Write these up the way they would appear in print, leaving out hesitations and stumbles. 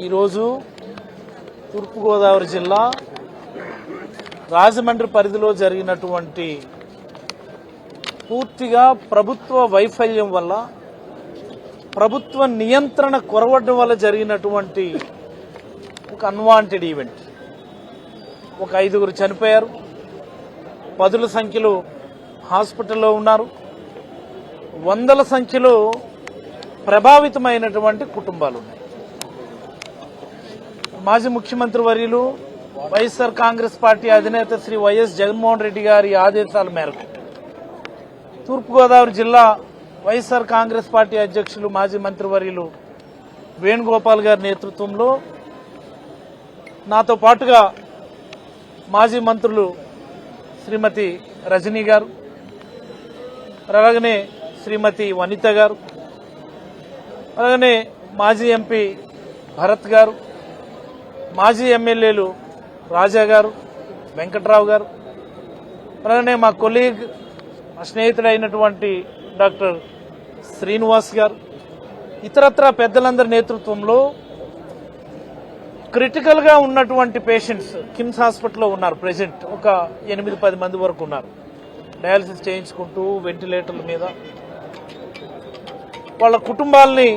ఈరోజు తూర్పుగోదావరి జిల్లా రాజమండ్రి పరిధిలో జరిగినటువంటి పూర్తిగా ప్రభుత్వ వైఫల్యం వల్ల, ప్రభుత్వ నియంత్రణ కొరవడం వల్ల జరిగినటువంటి ఒక అన్వాంటెడ్ ఈవెంట్. ఒక 5గురు చనిపోయారు, పదుల సంఖ్యలో హాస్పిటల్లో ఉన్నారు, వందల సంఖ్యలో ప్రభావితమైనటువంటి కుటుంబాలు ఉన్నాయి. మాజీ ముఖ్యమంత్రి వర్యులు వైఎస్ఆర్ కాంగ్రెస్ పార్టీ అధినేత శ్రీ వైఎస్ జగన్మోహన్ రెడ్డి గారి ఆదేశాల మేరకు తూర్పుగోదావరి జిల్లా వైఎస్ఆర్ కాంగ్రెస్ పార్టీ అధ్యక్షులు మాజీ మంత్రివర్యులు వేణుగోపాల్ గారి నేతృత్వంలో నాతో పాటుగా మాజీ మంత్రులు శ్రీమతి రజనీ గారు, అలాగనే శ్రీమతి వనిత గారు, అలాగనే మాజీ ఎంపీ భరత్ గారు, మాజీ ఎమ్మెల్యేలు రాజా గారు, వెంకట్రావు గారు, అలాగనే మా కొలీగ్, మా స్నేహితుడైనటువంటి డాక్టర్ శ్రీనివాస్ గారు, ఇతరత్ర పెద్దలందరి నేతృత్వంలో క్రిటికల్ గా ఉన్నటువంటి పేషెంట్స్ కిమ్స్ హాస్పిటల్లో ఉన్నారు. ప్రెసెంట్ ఒక 8-10 మంది వరకు ఉన్నారు. డయాలసిస్ చేయించుకుంటూ వెంటిలేటర్ల మీద. వాళ్ళ కుటుంబాలని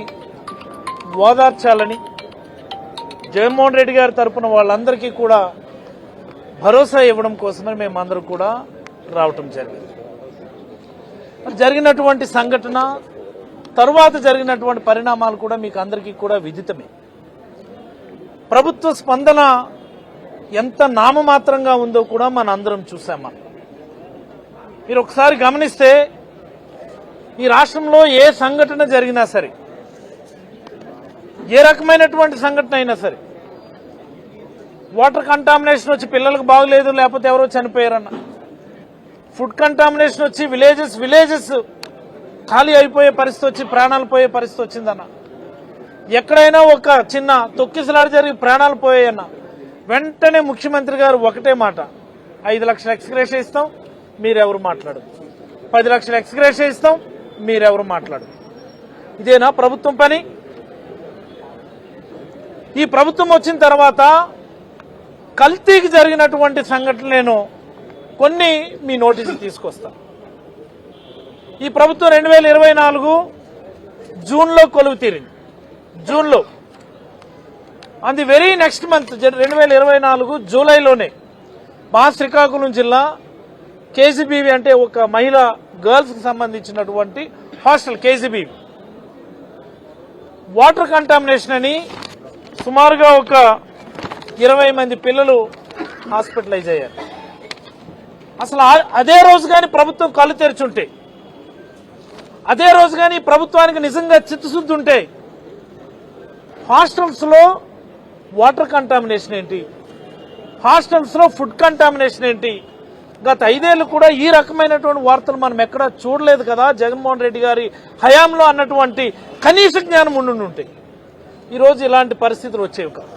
ఓదార్చాలని జగన్మోహన్ రెడ్డి గారి తరఫున వాళ్ళందరికీ కూడా భరోసా ఇవ్వడం కోసమని మేమందరం కూడా రావటం జరిగింది. జరిగినటువంటి సంఘటన తరువాత జరిగినటువంటి పరిణామాలు కూడా మీకు అందరికీ కూడా విదితమే. ప్రభుత్వ స్పందన ఎంత నామమాత్రంగా ఉందో కూడా మన అందరం చూసామా. మీరు ఒకసారి గమనిస్తే ఈ రాష్ట్రంలో ఏ సంఘటన జరిగినా సరే, ఏ రకమైనటువంటి సంఘటన అయినా సరే, వాటర్ కంటామినేషన్ వచ్చి పిల్లలకు బాగలేదు, లేకపోతే ఎవరో చనిపోయారన్న, ఫుడ్ కంటామినేషన్ వచ్చి విలేజెస్ ఖాళీ అయిపోయే పరిస్థితి వచ్చి ప్రాణాలు పోయే పరిస్థితి వచ్చిందన్న, ఎక్కడైనా ఒక చిన్న తొక్కిసలాట జరిగి ప్రాణాలు పోయాయన్న, వెంటనే ముఖ్యమంత్రి గారు ఒకటే మాట, 5 లక్షల ఎక్స్గ్రేషియా ఇస్తాం, మీరెవరు మాట్లాడదు. 10 లక్షల ఎక్స్గ్రేషియా ఇస్తాం, మీరెవరు మాట్లాడదు. ఇదేనా ప్రభుత్వం పని? ఈ ప్రభుత్వం వచ్చిన తర్వాత కల్తీకి జరిగినటువంటి సంఘటనలు నేను కొన్ని మీ నోటీసులు తీసుకొస్తాను. ఈ ప్రభుత్వం 2024 జూన్లో కొలువు తీరింది. జూన్లో అంది వెరీ నెక్స్ట్ మంత్ 2024 జూలైలోనే మా శ్రీకాకుళం జిల్లా కేజీబీవి అంటే ఒక మహిళా గర్ల్స్ కి సంబంధించినటువంటి హాస్టల్ కేజీబీవి వాటర్ కంటామినేషన్ అని సుమారుగా ఒక 20 మంది పిల్లలు హాస్పిటలైజ్ అయ్యారు. అసలు అదే రోజు కానీ ప్రభుత్వం కళ్ళు తెరిచుంటే, అదే రోజు కానీ ప్రభుత్వానికి నిజంగా చిత్తశుద్ధి ఉంటే, హాస్టల్స్ లో వాటర్ కంటామినేషన్ ఏంటి, హాస్టల్స్ లో ఫుడ్ కంటామినేషన్ ఏంటి, గత 5 ఏళ్లు కూడా ఈ రకమైనటువంటి వార్తలు మనం ఎక్కడా చూడలేదు కదా జగన్మోహన్ రెడ్డి గారి హయాంలో అన్నటువంటి కనీస జ్ఞానం ఉండుంటాయి. ఈరోజు ఇలాంటి పరిస్థితులు వచ్చేవి కాదు.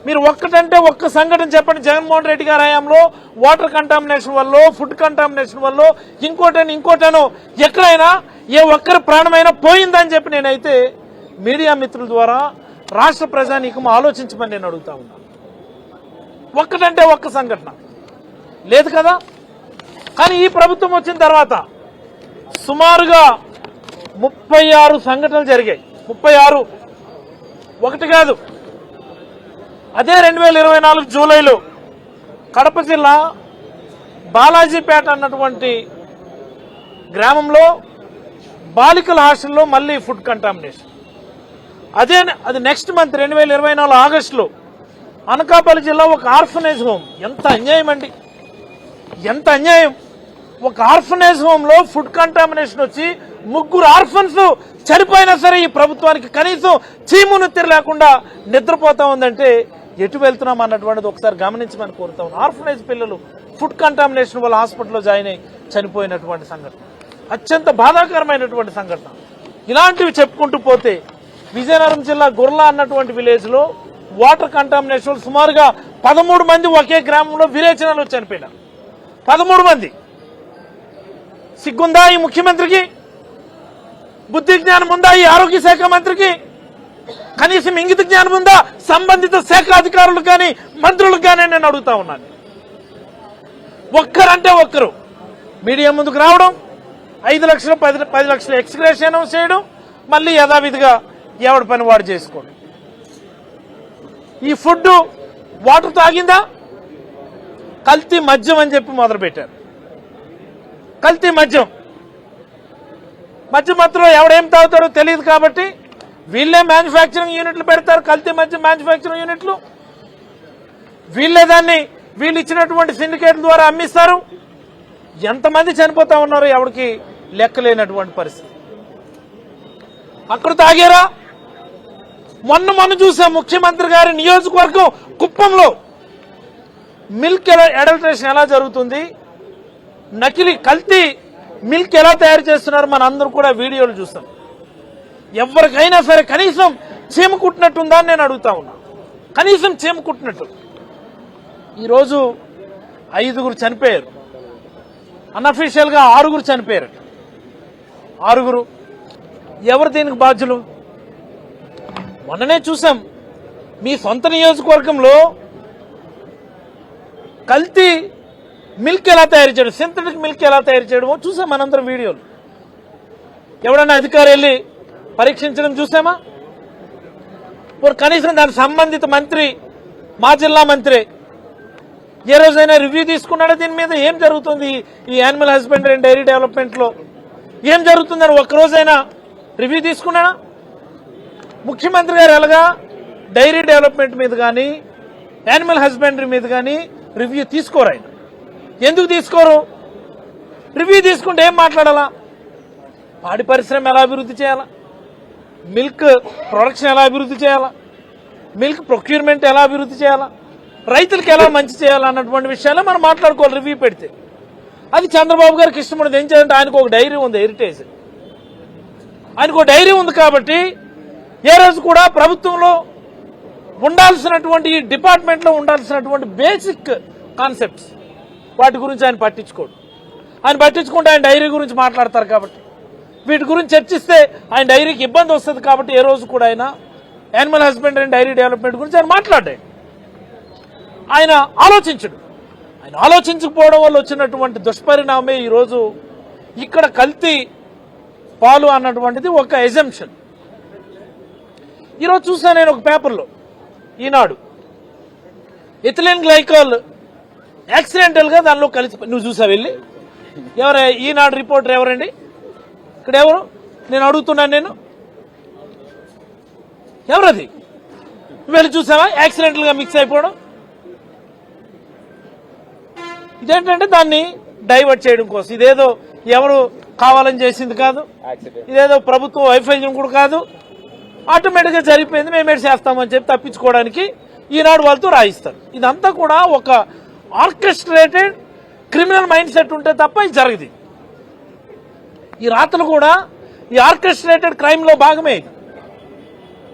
మీరు ఒక్కటంటే ఒక్క సంఘటన చెప్పండి, జగన్మోహన్ రెడ్డి గారి హయాంలో వాటర్ కంటామినేషన్ వల్ల, ఫుడ్ కంటామినేషన్ వల్ల, ఇంకోటనో ఎక్కడైనా ఏ ఒక్కరి ప్రాణమైనా పోయిందని చెప్పి నేనైతే మీడియా మిత్రుల ద్వారా రాష్ట్ర ప్రజానీకం ఆలోచించమని నేను అడుగుతా ఉన్నా. ఒక్కటంటే ఒక్క సంఘటన లేదు కదా. కానీ ఈ ప్రభుత్వం వచ్చిన తర్వాత సుమారుగా 36 సంఘటనలు జరిగాయి. 36 ఒకటి కాదు. అదే 2024 జూలైలో కడప జిల్లా బాలాజీపేట అన్నటువంటి గ్రామంలో బాలికల హాస్టల్లో మళ్లీ ఫుడ్ కంటామినేషన్. అది నెక్స్ట్ మంత్ 2024 ఆగస్టులో అనకాపల్లి జిల్లా ఒక ఆర్ఫనేజ్ హోమ్. ఎంత అన్యాయం అండి, ఎంత అన్యాయం. ఒక ఆర్ఫనేజ్ హోమ్ లో ఫుడ్ కంటామినేషన్ వచ్చి 3 ఆర్ఫన్స్ చనిపోయినా సరే ఈ ప్రభుత్వానికి కనీసం చీమునెత్తిరి లేకుండా నిద్రపోతా ఉందంటే ఎటు వెళ్తున్నాం అన్నటువంటిది ఒకసారి గమనించమని కోరుతా ఉన్నాం. ఆర్ఫనేజ్ పిల్లలు ఫుడ్ కంటామినేషన్ వల్ల హాస్పిటల్లో జాయిన్ అయి చనిపోయినటువంటి సంఘటన అత్యంత బాధాకరమైనటువంటి సంఘటన. ఇలాంటివి చెప్పుకుంటూ పోతే విజయనగరం జిల్లా గుర్లా అన్నటువంటి విలేజ్ లో వాటర్ కంటామినేషన్ సుమారుగా 13 మంది ఒకే గ్రామంలో విరేచనలో చనిపోయినారు. 13 మంది. సిగ్గుందా ఈ ముఖ్యమంత్రికి? బుద్ధి జ్ఞానం ఉందా ఈ ఆరోగ్య శాఖ మంత్రికి? కనీసం ఇంగిత జ్ఞానం ఉందా సంబంధిత శాఖ అధికారులు కానీ మంత్రులకు కానీ నేను అడుగుతా ఉన్నాను. ఒక్కరంటే ఒక్కరు మీడియా ముందుకు రావడం, 5 లక్షలు 10 లక్షలు ఎక్స్గ్రేషన్ అనౌన్స్ చేయడం, మళ్ళీ యథావిధిగా ఎవడి పని వాడు చేసుకోండి. ఈ ఫుడ్ వాటర్ తాగిందా? కల్తీ మద్యం అని చెప్పి మొదలుపెట్టారు. కల్తీ మద్యం మధ్యలో ఎవడేం తాగుతాడో తెలియదు కాబట్టి వీళ్ళే మ్యానుఫ్యాక్చరింగ్ యూనిట్లు పెడతారు, కల్తీ మద్యం మ్యానుఫ్యాక్చరింగ్ యూనిట్లు. వీళ్ళే దాన్ని వీళ్ళు ఇచ్చినటువంటి సిండికేట్ల ద్వారా అమ్మిస్తారు. ఎంతమంది చనిపోతా ఉన్నారో ఎవరికి లెక్కలేనటువంటి పరిస్థితి. అక్కడ తాగారా? మొన్న చూసాం ముఖ్యమంత్రి గారి నియోజకవర్గం కుప్పంలో మిల్క్ అడల్టరేషన్ ఎలా జరుగుతుంది, నకిలీ కల్తీ మిల్క్ ఎలా తయారు చేస్తున్నారు మన అందరూ కూడా వీడియోలు చూస్తాం. ఎవరికైనా సరే కనీసం చీమ కుట్టినట్టుందా అని నేను అడుగుతా ఉన్నా. కనీసం చీమ కుట్టినట్టు. ఈరోజు 5 చనిపోయారు, అన్అఫీషియల్ గా 6 చనిపోయారు. 6 ఎవరు దీనికి బాధ్యులు? మొన్ననే చూసాం మీ సొంత నియోజకవర్గంలో కల్తీ మిల్క్ ఎలా తయారు చేయడం, సింథటిక్ మిల్క్ ఎలా తయారు చేయడమో చూసాం మనందరం వీడియోలు. ఎవడన్నా అధికారి వెళ్ళి పరీక్షించడం చూసామా? కనీసం దానికి సంబంధిత మంత్రి, మా జిల్లా మంత్రి ఏ రోజైనా రివ్యూ తీసుకున్నాడా? దీని మీద ఏం జరుగుతుంది ఈ animal husbandry and dairy development లో ఏం జరుగుతుందని ఒక్కరోజైనా రివ్యూ తీసుకున్నాడా? ముఖ్యమంత్రి గారు ఎలాగా డైరీ డెవలప్మెంట్ మీద కానీ యానిమల్ హస్బెండరీ మీద కానీ రివ్యూ తీసుకోరు. ఆయన ఎందుకు తీసుకోరు? రివ్యూ తీసుకుంటే ఏం మాట్లాడాలా? పాడి పరిశ్రమ ఎలా అభివృద్ధి చేయాలా, మిల్క్ ప్రొడక్షన్ ఎలా అభివృద్ధి చేయాలా, మిల్క్ ప్రొక్యూర్మెంట్ ఎలా అభివృద్ధి చేయాలా, రైతులకు ఎలా మంచి చేయాలా అన్నటువంటి విషయాలే మనం మాట్లాడుకోవాలి రివ్యూ పెడితే. అది చంద్రబాబు గారికి ఇష్టం ఉండదు. ఏం చేయాలంటే ఆయనకు ఒక డైరీ ఉంది, హెరిటేజ్. ఆయనకు ఒక డైరీ ఉంది కాబట్టి ఏ రోజు కూడా ప్రభుత్వంలో ఉండాల్సినటువంటి ఈ డిపార్ట్మెంట్లో ఉండాల్సినటువంటి బేసిక్ కాన్సెప్ట్స్ వాటి గురించి ఆయన పట్టించుకోడు. ఆయన పట్టించుకుంటే ఆయన డైరీ గురించి మాట్లాడతారు కాబట్టి, వీటి గురించి చర్చిస్తే ఆయన డైరీకి ఇబ్బంది వస్తుంది కాబట్టి ఏ రోజు కూడా ఆయన animal husbandry and dairy development గురించి ఆయన మాట్లాడాడు. ఆయన ఆలోచించడు. ఆయన ఆలోచించకపోవడం వల్ల వచ్చినటువంటి దుష్పరిణామే ఈరోజు ఇక్కడ కల్తీ పాలు అన్నటువంటిది ఒక ఎజంప్షన్. ఈరోజు చూసాను నేను ఒక పేపర్లో, ఈనాడు, ఎథిలిన్ గ్లైకాల్ యాక్సిడెంటల్ గా దానిలో కలిసి. నువ్వు చూసావు వెళ్ళి? ఎవరు ఈనాడు రిపోర్టర్ ఎవరండి? ఇక్కడ ఎవరు? నేను అడుగుతున్నాను. నేను ఎవరది? నువ్వు వెళ్ళి చూసావా యాక్సిడెంటల్ గా మిక్స్ అయిపోవడం? ఇదేంటంటే దాన్ని డైవర్ట్ చేయడం కోసం. ఇదేదో ఎవరు కావాలని చేసింది కాదు, ఇదేదో ప్రభుత్వ వైఫల్యం కూడా కాదు. ఆటోమేటిక్ గా జరిగిపోయింది, మేమే చేస్తామని చెప్పి తప్పించుకోవడానికి ఈనాడు వాళ్ళతో రాయిస్తారు. ఇదంతా కూడా ఒక ఆర్కెస్ట్రేటెడ్ క్రిమినల్ మైండ్ సెట్ ఉంటే తప్ప ఇది జరగదు. ఈ రాతలు కూడా ఈ ఆర్కెస్ట్రేటెడ్ క్రైమ్ లో భాగమే.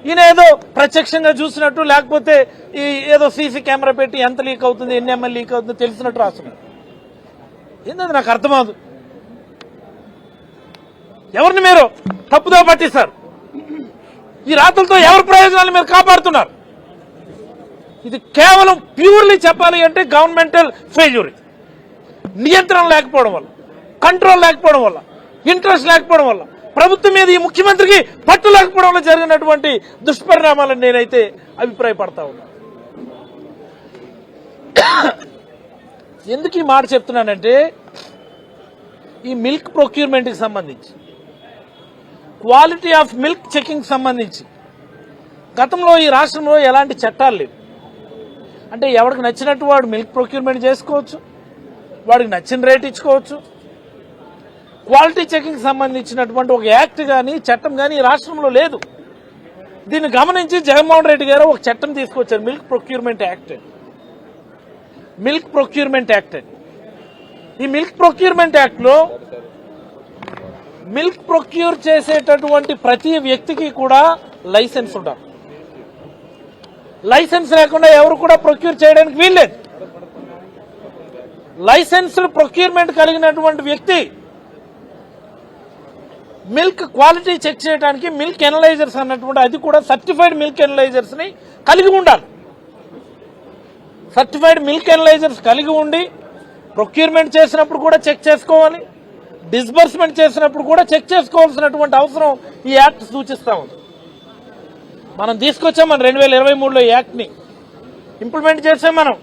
ఈయన ఏదో ప్రత్యక్షంగా చూసినట్టు, లేకపోతే ఈ ఏదో సీసీ కెమెరా పెట్టి ఎంత లీక్ అవుతుంది, ఎన్ని ఎంఎల్ లీక్ అవుతుందో తెలిసినట్టు రాస్తున్నారు. ఏంటది నాకు అర్థమవుతుంది. ఎవరిని మీరు తప్పుదో పట్టిస్తారు? ఈ రాతలతో ఎవరి ప్రయోజనాలు మీరు కాపాడుతున్నారు? ఇది కేవలం ప్యూర్లీ చెప్పాలి అంటే గవర్నమెంటల్ ఫెయిల్యూర్. నియంత్రణ లేకపోవడం వల్ల, కంట్రోల్ లేకపోవడం వల్ల, ఇంట్రెస్ట్ లేకపోవడం వల్ల, ప్రభుత్వం మీద ఈ ముఖ్యమంత్రికి పట్టు లేకపోవడం వల్ల జరిగినటువంటి దుష్పరిణామాలను నేనైతే అభిప్రాయపడతా ఉన్నా. ఎందుకు ఈ మాట చెప్తున్నానంటే, ఈ మిల్క్ ప్రొక్యూర్మెంట్కి సంబంధించి, క్వాలిటీ ఆఫ్ మిల్క్ చెకింగ్ సంబంధించి గతంలో ఈ రాష్ట్రంలో ఎలాంటి చట్టాలు లేవు. అంటే ఎవరికి నచ్చినట్టు వాడు మిల్క్ ప్రొక్యూర్మెంట్ చేసుకోవచ్చు, వాడికి నచ్చిన రేట్ ఇచ్చుకోవచ్చు. క్వాలిటీ చెకింగ్ సంబంధించినటువంటి ఒక యాక్ట్ కానీ చట్టం కానీ ఈ రాష్ట్రంలో లేదు. దీన్ని గమనించి జగన్మోహన్ రెడ్డి గారు ఒక చట్టం తీసుకొచ్చారు, milk procurement act. Milk procurement act అని. ఈ మిల్క్ ప్రొక్యూర్మెంట్ యాక్ట్ లో మిల్క్ ప్రొక్యూర్ చేసేటటువంటి ప్రతి వ్యక్తికి కూడా లైసెన్స్ ఉండాలి. లైసెన్స్ లేకుండా ఎవరు కూడా ప్రొక్యూర్ చేయడానికి వీల్లేదు. లైసెన్స్డ్ ప్రొక్యూర్మెంట్ కలిగినటువంటి వ్యక్తి మిల్క్ క్వాలిటీ చెక్ చేయడానికి మిల్క్ ఎనలైజర్స్ అన్నటువంటి అది కూడా సర్టిఫైడ్ మిల్క్ ఎనలైజర్స్ ని కలిగి ఉండాలి. సర్టిఫైడ్ మిల్క్ ఎనలైజర్స్ కలిగి ఉండి ప్రొక్యూర్మెంట్ చేసినప్పుడు కూడా చెక్ చేసుకోవాలి, డిస్బర్స్మెంట్ చేసినప్పుడు కూడా చెక్ చేసుకోవాల్సినటువంటి అవసరం ఈ యాక్ట్ సూచిస్తా ఉంది. మనం తీసుకొచ్చాం మన 2023లో ఈ యాక్ట్ ని ఇంప్లిమెంట్ చేసాం. మనం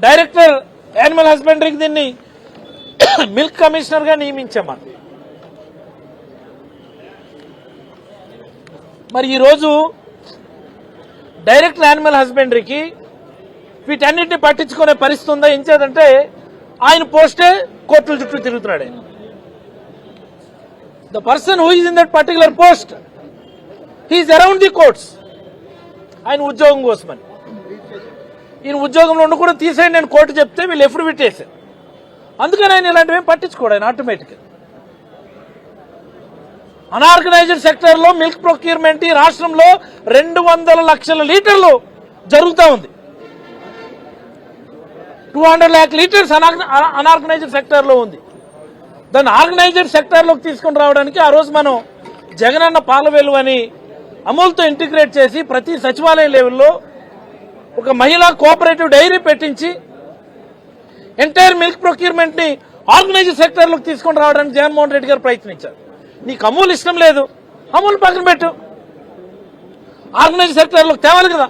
డైరెక్టర్ యానిమల్ హస్బెండరీకి దీన్ని మిల్క్ కమిషనర్ గా నియమించాం. మనం మరి ఈరోజు డైరెక్టర్ యానిమల్ హస్బెండరీకి వీటన్నిటిని పట్టించుకునే పరిస్థితి ఉందా? ఏం చేద్దంటే ఆయన పోస్టే కోర్టుల చుట్టూ తిరుగుతున్నాడు. ఆయన the person who is in that particular post he is around the courts. ఆయన ఉద్యోగం కోసమని ఈయన ఉద్యోగంలో ఉండి కూడా తీసేయండి నేను కోర్టు చెప్తే వీళ్ళు ఎప్పుడు పెట్టేశారు. అందుకని ఆయన ఇలాంటివి పట్టించుకోడు. ఆయన ఆటోమేటిక్గా అనార్గనైజ్డ్ సెక్టర్ లో మిల్క్ ప్రొక్యూర్మెంట్ ఈ రాష్ట్రంలో 200 లక్షల లీటర్లు జరుగుతూ ఉంది. 200 lakh లీటర్స్ అనార్గనైజ్డ్ సెక్టర్ లో ఉంది. దాన్ని ఆర్గనైజ్డ్ సెక్టర్ లోకి తీసుకుని రావడానికి ఆ రోజు మనం జగనన్న పాల వెలువ అని అమూల్తో ఇంటిగ్రేట్ చేసి ప్రతి సచివాలయ లెవెల్లో ఒక మహిళా కోఆపరేటివ్ డైరీ పెట్టించి ఎంటైర్ మిల్క్ ప్రొక్యూర్మెంట్ ని ఆర్గనైజ్డ్ సెక్టర్ లోకి తీసుకుని రావడానికి జగన్మోహన్ రెడ్డి గారు ప్రయత్నించారు. నీకు అమూల్ ఇష్టం లేదు, అమూల్ పక్కన పెట్టు, ఆర్గనైజ్డ్ సెక్టర్ లోకి తేవాలి కదా.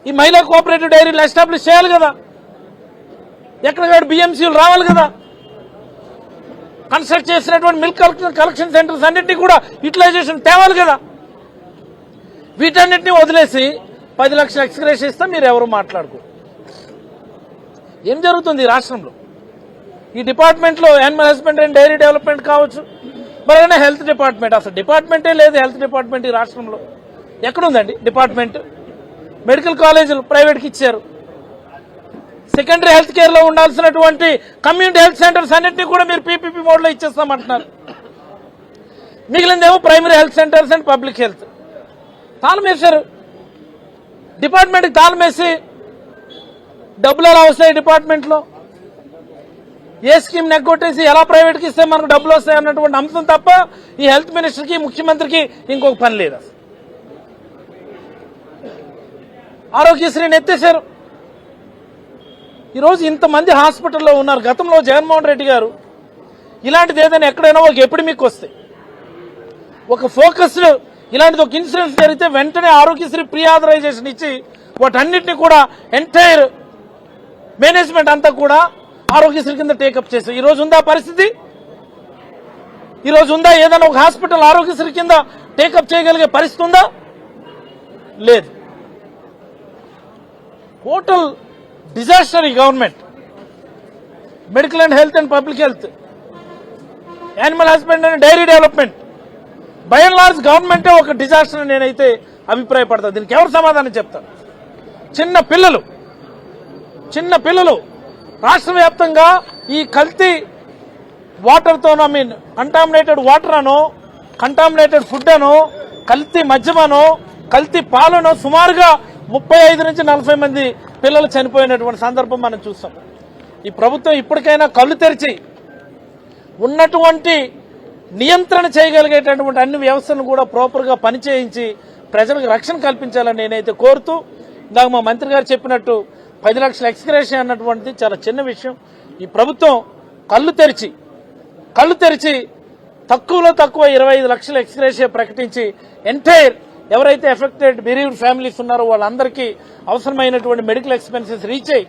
ఈ మహిళా కోఆపరేటివ్ డైరీలు ఎస్టాబ్లిష్ చేయాలి కదా. ఎక్కడ బిఎంసీలు రావాలి కదా. కన్స్ట్రక్ట్ చేసినటువంటి మిల్క్ కలెక్షన్ సెంటర్స్ అన్నింటినీ కూడా యూటిలైజేషన్ తేవాలి కదా. వీటన్నిటిని వదిలేసి 10 లక్షల ఎక్స్గ్రేషన్ ఇస్తే మీరు ఎవరు మాట్లాడుకో. ఏం జరుగుతుంది ఈ రాష్ట్రంలో? ఈ డిపార్ట్మెంట్లో animal husbandry and dairy development కావచ్చు, మరైనా హెల్త్ డిపార్ట్మెంట్, అసలు డిపార్ట్మెంటే లేదు హెల్త్ డిపార్ట్మెంట్ ఈ రాష్ట్రంలో. ఎక్కడుందండి డిపార్ట్మెంట్? మెడికల్ కాలేజీలు ప్రైవేట్కి ఇచ్చారు. సెకండరీ హెల్త్ కేర్ లో ఉండాల్సినటువంటి కమ్యూనిటీ హెల్త్ సెంటర్స్ అన్నింటినీ కూడా మీరు పీపీపీ మోడ్ లో ఇచ్చేస్తామంటున్నారు. మిగిలిందేమో primary health centres and public health. తాళం వేశారు డిపార్ట్మెంట్కి. తాళం వేసి డబ్బులు ఎలా వస్తాయి డిపార్ట్మెంట్ లో, ఏ స్కీమ్ నెగ్గొట్టేసి ఎలా ప్రైవేట్కి ఇస్తే మనకు డబ్బులు వస్తాయి అన్నటువంటి అంశం తప్ప ఈ హెల్త్ మినిస్టర్కి ముఖ్యమంత్రికి ఇంకొక పని లేదు. ఆరోగ్యశ్రీని ఎత్తేశారు. ఈరోజు ఇంతమంది హాస్పిటల్లో ఉన్నారు. గతంలో జగన్మోహన్ రెడ్డి గారు ఇలాంటిది ఏదైనా ఎక్కడైనా ఒక ఎపిడమిక్ వస్తే, ఒక ఫోకస్డ్ ఇలాంటిది ఒక ఇన్సిడెంట్ జరిగితే వెంటనే ఆరోగ్యశ్రీ ప్రీ ఆథరైజేషన్ ఇచ్చి వాటన్నిటిని కూడా ఎంటైర్ మేనేజ్మెంట్ అంతా కూడా ఆరోగ్యశ్రీ కింద టేకప్ చేశారు. ఈ రోజు ఉందా పరిస్థితి? ఈ రోజు ఉందా ఏదైనా ఒక హాస్పిటల్ ఆరోగ్యశ్రీ కింద టేకప్ చేయగలిగే పరిస్థితి ఉందా? లేదు. టోటల్ డిజాస్టర్ ఈ government. Medical and health and public health, animal husbandry and dairy development, by and large గవర్నమెంటే ఒక డిజాస్టర్ అని నేనైతే అభిప్రాయపడతాను. దీనికి ఎవరు సమాధానం చెప్తారు? చిన్న పిల్లలు రాష్ట్ర వ్యాప్తంగా ఈ కల్తీ వాటర్తో, కంటామినేటెడ్ వాటర్ అనో, కంటామినేటెడ్ ఫుడ్ అనో, కల్తీ మద్యమనో, కల్తీ పాలనో సుమారుగా 35 నుంచి 40 మంది పిల్లలు చనిపోయినటువంటి సందర్భం మనం చూస్తాం. ఈ ప్రభుత్వం ఇప్పటికైనా కళ్ళు తెరిచి ఉన్నటువంటి నియంత్రణ చేయగలిగేటటువంటి అన్ని వ్యవస్థలను కూడా ప్రాపర్గా పనిచేయించి ప్రజలకు రక్షణ కల్పించాలని నేనైతే కోరుతూ, ఇందాక మా మంత్రి గారు చెప్పినట్టు 10 లక్షల ఎక్స్గ్రేషన్ అన్నటువంటిది చాలా చిన్న విషయం. ఈ ప్రభుత్వం కళ్ళు తెరిచి తక్కువలో తక్కువ 25 లక్షల ఎక్స్గ్రేషన్ ప్రకటించి ఎంటైర్ ఎవరైతే ఎఫెక్టెడ్ బెరీవ్డ్ ఫ్యామిలీస్ ఉన్నారో వాళ్ళందరికీ అవసరమైనటువంటి మెడికల్ ఎక్స్పెన్సెస్ రీచ్ అయ్యి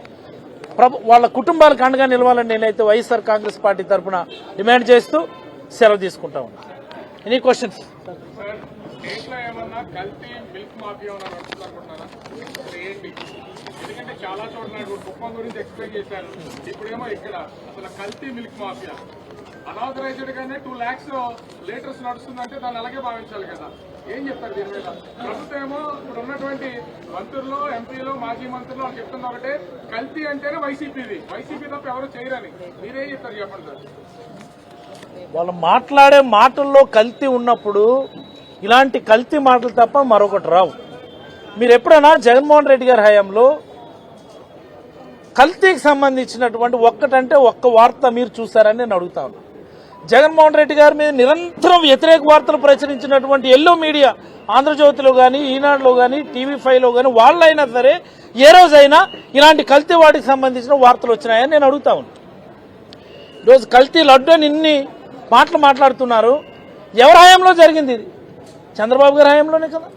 వాళ్ళ కుటుంబాలకు అండగా నిలవాలని నేనైతే వైఎస్ఆర్ కాంగ్రెస్ పార్టీ తరఫున డిమాండ్ చేస్తూ సెలవు తీసుకుంటా ఉన్నా. Any questions? ఎందుకంటే చాలా చోట్ల కుప్పం గురించి ఎక్స్ప్లెయిన్ చేశారు. ఇప్పుడేమో ఇక్కడ అసలు కల్తీ మిల్క్ మాఫియా అనాథరైజ్డ్ గానే 2 lakhs లీటర్స్ నడుస్తుందంటే దాన్ని అలాగే భావించాలి కదా. ఏం చెప్తారు దీని మీద? ప్రభుత్వం ఏమో ఇప్పుడు ఉన్నటువంటి మంత్రులు, ఎంపీలు, మాజీ మంత్రులు వాళ్ళు చెప్తున్న ఒకటే, కల్తీ అంటేనే వైసీపీ తప్ప ఎవరు చేయరని. మీరేం చెప్తారు చెప్పండి సార్? వాళ్ళు మాట్లాడే మాటల్లో కల్తీ ఉన్నప్పుడు ఇలాంటి కల్తీ మాటలు తప్ప మరొకటి రావు. మీరు ఎప్పుడైనా జగన్మోహన్ రెడ్డి గారి హయాంలో కల్తీకి సంబంధించినటువంటి ఒక్క వార్త మీరు చూసారని నేను అడుగుతా ఉన్నా. జగన్మోహన్ రెడ్డి గారి మీద నిరంతరం వ్యతిరేక వార్తలు ప్రచురించినటువంటి ఎల్లో మీడియా ఆంధ్రజ్యోతిలో కానీ ఈనాడులో కానీ TV5లో కానీ వాళ్ళైనా సరే ఏ రోజైనా ఇలాంటి కల్తీ వాటికి సంబంధించిన వార్తలు వచ్చినాయని నేను అడుగుతా ఉన్నాను. ఈరోజు కల్తీ లడ్డు అని ఇన్ని మాటలు మాట్లాడుతున్నారు. ఎవరి హయాంలో జరిగింది ఇది? చంద్రబాబు గారి హయాంలోనే కదా.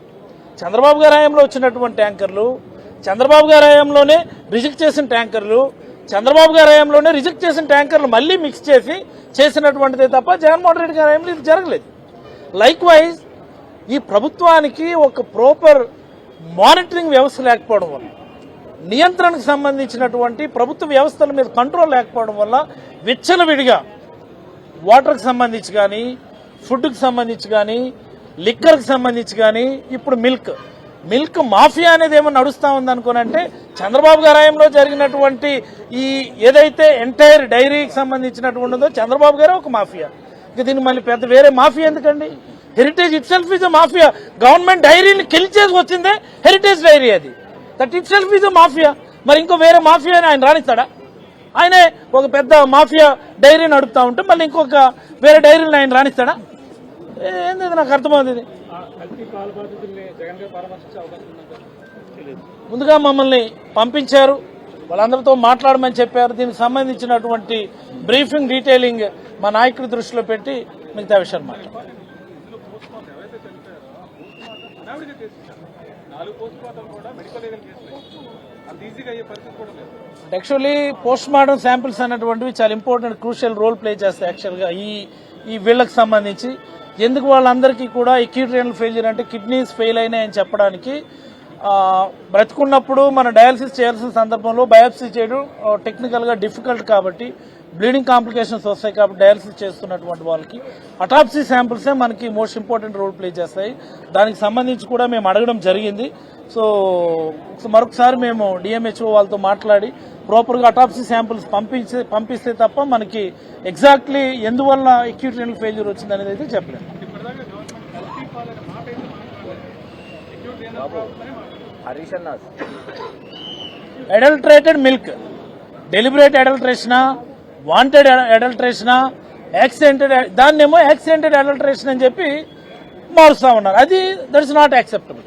చంద్రబాబు గారి హయాంలో వచ్చినటువంటి ట్యాంకర్లు, చంద్రబాబు గారి హయాంలోనే రిజెక్ట్ చేసిన ట్యాంకర్లు, చంద్రబాబు గారి హయాంలోనే రిజెక్ట్ చేసిన ట్యాంకర్లు మళ్ళీ మిక్స్ చేసి చేసినటువంటిదే తప్ప జగన్మోహన్ రెడ్డి గారి హయాంలో ఇది జరగలేదు. లైక్ వైజ్ ఈ ప్రభుత్వానికి ఒక ప్రాపర్ మానిటరింగ్ వ్యవస్థ లేకపోవడం వల్ల, నియంత్రణకు సంబంధించినటువంటి ప్రభుత్వ వ్యవస్థల మీద కంట్రోల్ లేకపోవడం వల్ల విచ్చలవిడిగా వాటర్కి సంబంధించి కానీ, ఫుడ్కి సంబంధించి కానీ, లిక్కర్కి సంబంధించి కానీ, ఇప్పుడు మిల్క్ మాఫియా అనేది ఏమో నడుస్తా ఉందనుకోనంటే చంద్రబాబు గారి హయాంలో జరిగినటువంటి ఈ ఏదైతే ఎంటైర్ డైరీకి సంబంధించినటువంటిదో చంద్రబాబు గారే ఒక మాఫియా. ఇక దీన్ని మళ్ళీ పెద్ద వేరే మాఫియా ఎందుకండి? Heritage it self is a mafia. Government డైరీని కిల్ చేసి వచ్చిందే హెరిటేజ్ డైరీ. అది that it self is a mafia. మరి ఇంకో వేరే మాఫియాని ఆయన రానిస్తాడా? ఆయనే ఒక పెద్ద మాఫియా డైరీ నడుపుతా ఉంటే మళ్ళీ ఇంకొక వేరే డైరీని ఆయన రానిస్తాడా? ఏంది నాకు అర్థమవుతుంది. ముందుగా మమ్మల్ని పంపించారు, వాళ్ళందరితో మాట్లాడమని చెప్పారు. దీనికి సంబంధించినటువంటి బ్రీఫింగ్ డీటెయిలింగ్ మా నాయకుడి దృష్టిలో పెట్టి మిగతా విషయాలు మాట్లాడారు. యాక్చువల్లీ పోస్ట్ మార్టం శాంపిల్స్ అన్నటువంటివి చాలా ఇంపార్టెంట్, క్రూషియల్ రోల్ ప్లే చేస్తాయి. యాక్చువల్గా ఈ వీళ్ళకి సంబంధించి ఎందుకు వాళ్ళందరికీ కూడా అక్యూట్ రీనల్ ఫెయిల్యూర్ అంటే కిడ్నీస్ ఫెయిల్ అయినాయని చెప్పడానికి, బ్రతుకున్నప్పుడు మన డయాలసిస్ చేయాల్సిన సందర్భంలో బయాప్సీ చేయడం టెక్నికల్గా డిఫికల్ట్ కాబట్టి, బ్లీడింగ్ కాంప్లికేషన్స్ వస్తాయి కాబట్టి డయాలసిస్ చేస్తున్నటువంటి వాళ్ళకి అటాప్సీ శాంపిల్సే మనకి మోస్ట్ ఇంపార్టెంట్ రోల్ ప్లే చేస్తాయి. దానికి సంబంధించి కూడా మేము అడగడం జరిగింది. సో మరొకసారి మేము డిఎంహెచ్ఓ వాళ్ళతో మాట్లాడి ప్రాపర్గా అటాప్సీ శాంపిల్స్ పంపిస్తే తప్ప మనకి ఎగ్జాక్ట్లీ ఎందువల్ల అక్యూట్ రీనల్ ఫెయిల్యూర్ వచ్చింది అనేది అయితే చెప్పలేము. అడల్టరేటెడ్ మిల్క్, డెలిబరేట్ అడల్టరేషనా, వాంటెడ్ అడల్టరేషనా, యాక్సిడెంటెడ్, దాన్నేమో యాక్సిడెంటెడ్ అడల్టరేషన్ అని చెప్పి మారుస్తా ఉన్నారు. అది దట్ ఇస్ నాట్ యాక్సెప్టబుల్.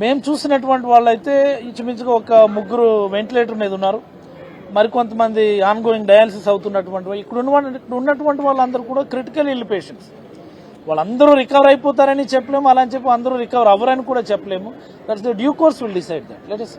మేము చూసినటువంటి వాళ్ళైతే ఇంచుమించుగా ఒక 3 వెంటిలేటర్ మీద ఉన్నారు. మరికొంతమంది ఆన్ గోయింగ్ డయాలసిస్ అవుతున్నటువంటి ఇక్కడ ఉన్నటువంటి వాళ్ళందరూ కూడా క్రిటికల్ ఇల్ పేషెంట్స్. వాళ్ళందరూ రికవర్ అయిపోతారని చెప్పలేము, అలా అని చెప్పి అందరూ రికవర్ అవ్వరని కూడా చెప్పలేము. That's the due course will decide that. Let us